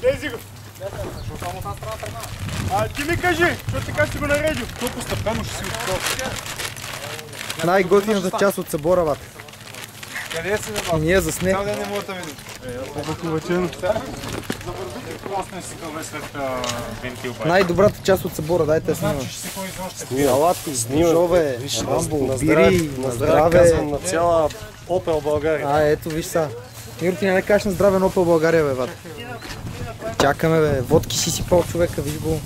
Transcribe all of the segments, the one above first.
Лези го. Ти ми кажи, защото така си го наредил. То постепенно ще си открил. Най-готината част от събора, бат. Къде си, бе, И ние заснех. Цял ден не мога да видим. Най-добрата част от събора, дайте снимам. Салати, жове, рамбо, бири, на здраве. На цяла Опел България. Ето виж са. Миро, ти не кажеш на здраве на Опел България, бе, бат. Чакаме, бе. Водки си сипал човека, виж го.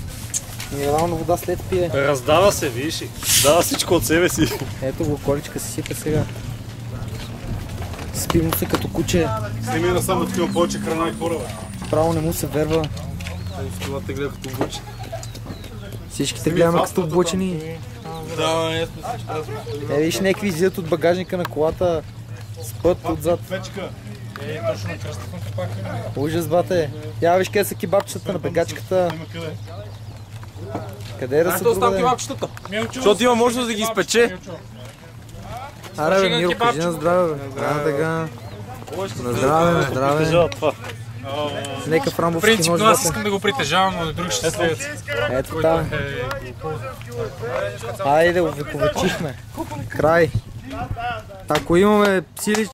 Минерална вода след пие. Раздава се, виж. Дава всичко от себе си. Ето го, количка си сипе сега. Спи му се като куче. Сними на само такива повече храна и хора, бе. Право не му се верва. Това те гледа като обучи. Всичките гледаме като облучени. Да, не сме Виж, някакви излизат от багажника на колата. Спът отзад. Печка. Точно на кръстъкната пак е. Ужас, бате. Я виж къде са кебабчетата на бегачката. Има къде. Къде е да са другаде? кебабчетата. Защото има можност да ги изпече. Аре бе, Миро, кажи на здраве, бе. Така. На здраве, на здраве. Нека в рамбовски нож, Принципно аз бате. искам да го притежавам, но друг ще следят. Ето там. Айде, увековечихме. Край. Ако имаме сили,